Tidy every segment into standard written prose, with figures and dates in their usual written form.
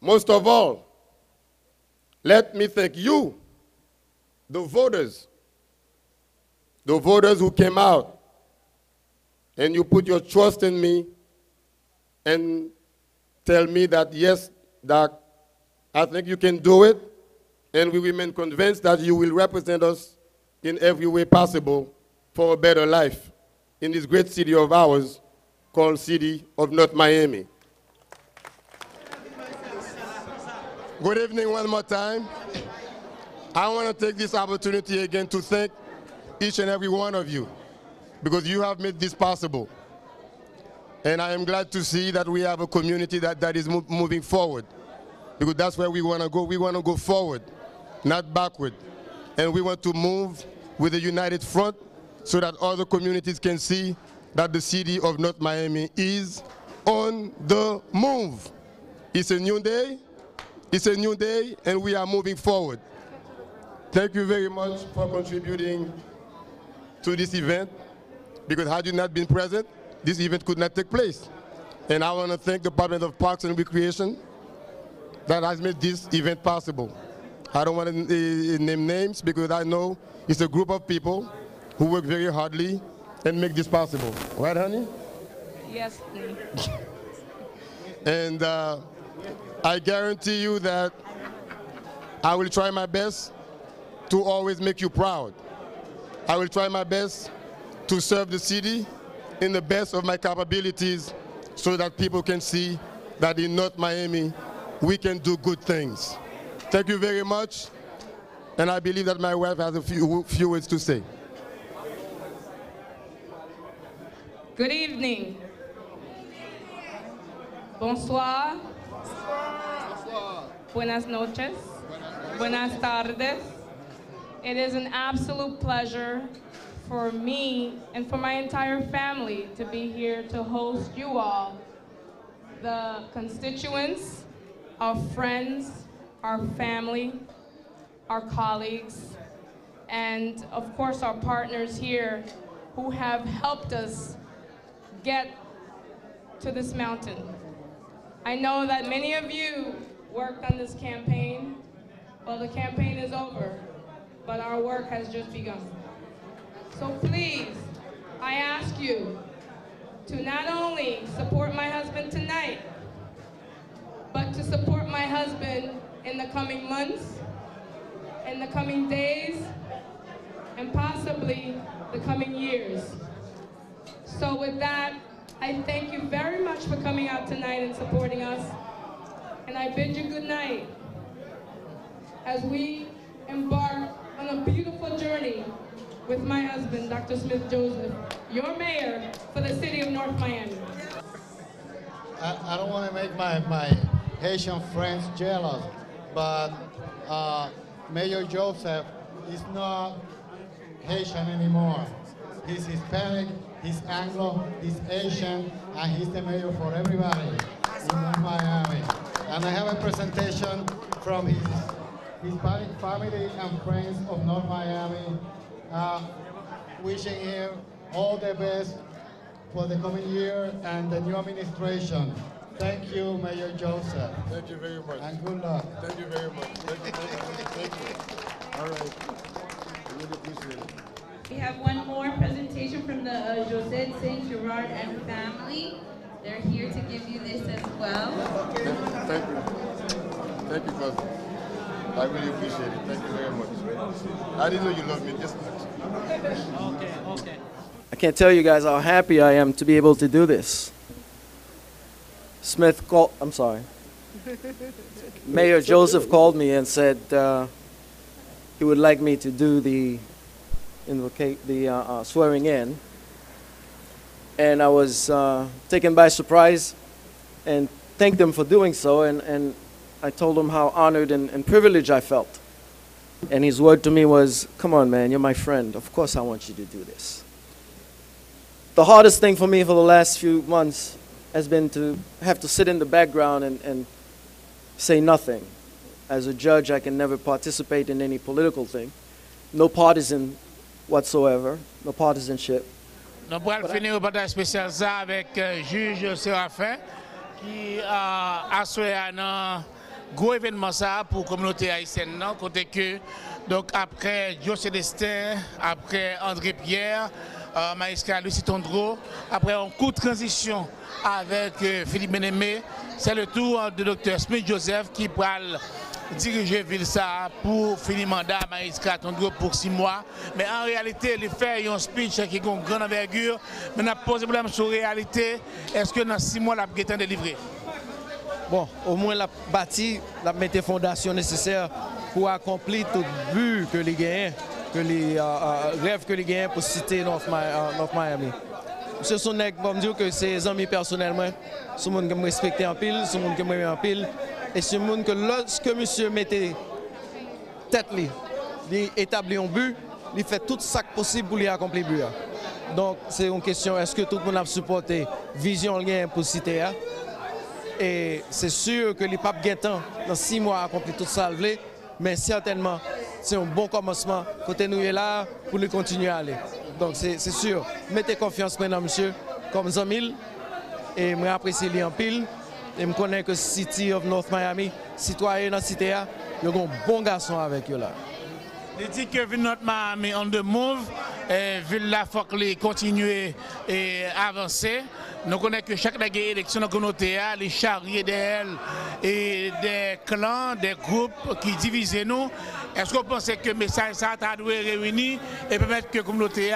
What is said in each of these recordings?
most of all, let me thank you, the voters who came out and you put your trust in me and tell me that, yes, Doc, I think you can do it, and we remain convinced that you will represent us in every way possible for a better life in this great city of ours called City of North Miami. Good evening one more time. I want to take this opportunity again to thank each and every one of you because you have made this possible. And I am glad to see that we have a community that is moving forward because that's where we want to go. We want to go forward, not backward. And we want to move with a united front so that other communities can see that the city of North Miami is on the move. It's a new day. It's a new day, and we are moving forward. Thank you very much for contributing to this event, because had you not been present, this event could not take place. And I want to thank the Department of Parks and Recreation that has made this event possible. I don't want to name names because I know it's a group of people who work very hardly and make this possible. Right, honey? Yes, please. And I guarantee you that I will try my best to always make you proud. I will try my best to serve the city in the best of my capabilities so that people can see that in North Miami, we can do good things. Thank you very much. And I believe that my wife has a few words to say. Good evening. Bonsoir. Buenas noches. Buenas tardes. It is an absolute pleasure for me and for my entire family to be here to host you all, the constituents, our friends, our family, our colleagues, and of course our partners here who have helped us get to this mountain. I know that many of you worked on this campaign. Well, the campaign is over, but our work has just begun. So please, I ask you to not only support my husband tonight, but to support my husband in the coming months, in the coming days, and possibly the coming years. So with that, I thank you very much for coming out tonight and supporting us. And I bid you good night as we embark on a beautiful journey with my husband, Dr. Smith Joseph, your mayor for the city of North Miami. I don't want to make my Haitian friends jealous, but Mayor Joseph is not Haitian anymore. He's Hispanic, he's Anglo, he's Asian, and he's the mayor for everybody in North Miami. And I have a presentation from his Hispanic family and friends of North Miami, wishing him all the best for the coming year and the new administration. Thank you, Mayor Joseph. Thank you very much. And good luck. Thank you very much. Thank you. All right. I really appreciate it. We have one more presentation from the Josette St. Gerard and family. They're here to give you this as well. Thank you. Thank you, cousin. I really appreciate it. Thank you very much. I didn't know you loved me this much. Okay. I can't tell you guys how happy I am to be able to do this. Mayor Joseph called me and said he would like me to do the swearing in. And I was taken by surprise and thanked him for doing so. And I told him how honored and privileged I felt. And his word to me was, come on, man, you're my friend. Of course I want you to do this. The hardest thing for me for the last few months has been to have to sit in the background and say nothing. As a judge, I can never participate in any political thing. No partisan whatsoever, no partisanship. Nous pourrons finir le partage spécial ça avec juge Séraphin qui a assuré gros événement ça pour la communauté haïtienne, non? Côté que, donc après José Destin, après André Pierre, Maïska Lucie Tondreau, après un coup de transition avec Philippe Benemé, c'est le tour de Dr. Smith Joseph qui va diriger Vilsa pour finir mandat Maïska Tondreau pour 6 mois. Mais en réalité, il fait un speech qui a une grande envergure. Mais on a posé problème sur la réalité. Est-ce que dans 6 mois, la a délivré? Bon, au moins la bâti, la mettre les fondations nécessaires pour accomplir tout but que les gagnent, que les rêves que les gagnent pour citer North Miami. Monsieur Sonek va me dire que c'est des amis personnellement, c'est monde que me respecte en pile, c'est monde que me en pile, et c'est monde que lorsque monsieur mettait tête il établit un but, il fait tout ça possible pour lui accomplir le but. Donc c'est une question, est-ce que tout le monde a supporté vision gain pour citer? Et c'est sûr que les papes gagnent dans 6 mois à accomplir tout ça, mais certainement c'est un bon commencement. Côté nous est là pour nous continuer à aller. Donc c'est sûr, mettez confiance maintenant, monsieur, comme Zamil, et je apprécie lui en pile. Et je connais que City of North Miami, citoyen dans la cité, il y a un bon garçon avec eux là. Il dit que Ville North Miami on the move, Ville la faut continuer et avancer. Nous connaissons que chaque élection dans la communauté, les charriers d'elle et des clans, des groupes qui divisent nous. Est-ce que vous pensez que le message ça doit réunir et permettre que la communauté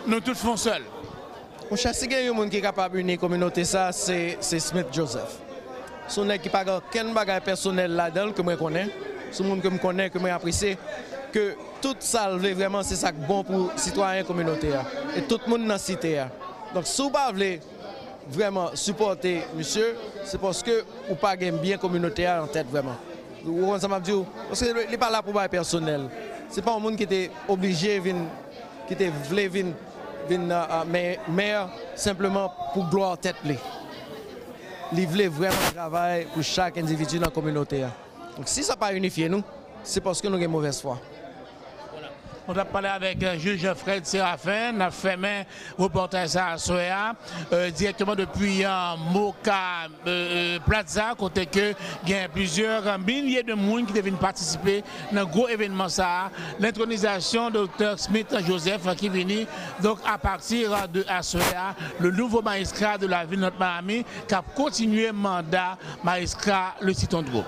nous tous font seuls? On cherche quelqu'un qui est capable d'unir la communauté, c'est Smith Joseph. Son équipe n'a aucun bagage personnel là-dedans que je connais. C'est le monde que je connais, que je apprécie. Que tout ça, vraiment, c'est ça bon pour les citoyens communautaires. Et tout le monde dans la cité. Donc, si vous voulez vraiment supporter monsieur, c'est parce que vous n'avez pas bien communautaire en tête, vraiment. Parce qu'il n'est pas là pour le personnel. Ce n'est pas un monde qui était obligé, qui était voulu venir maire simplement pour gloire tête. Il voulait vraiment travailler pour chaque individu dans la communauté. Donc si ça n'a pas unifié nous, c'est parce que nous avons une mauvaise foi. On a parlé avec le juge Fred Séraphin, on a fait un reportage à Soya, directement depuis Moka Plaza, côté que il y a plusieurs milliers de monde qui deviennent participer dans un gros événement, l'intronisation de Dr. Smith Joseph qui vient donc à partir de Soya, le nouveau magistrat de la ville de North Miami, qui a continué le mandat magistrat le Tondreau.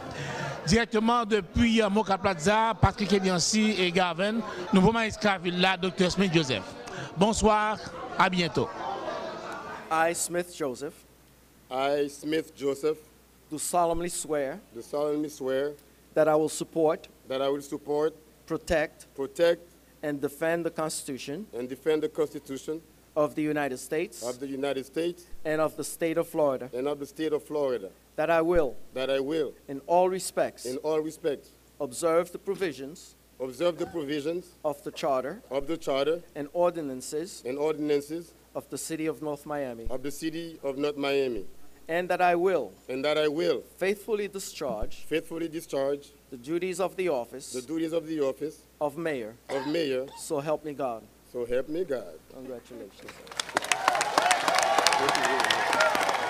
Directement depuis Moka Plaza, Patrick Eliancy et Gavin, nouveau magistrat Villa, Dr. Smith Joseph. Bonsoir, à bientôt. I, Smith Joseph, I, Smith Joseph, do solemnly swear that I will support, protect, and defend the Constitution and defend the Constitution of the United States and of the state of Florida. That I will, in all respects, observe the provisions observe the provisions of the Charter and ordinances of the City of North Miami. And that I will faithfully discharge the duties of the office of mayor. So help me God. So help me God. Congratulations. Thank you.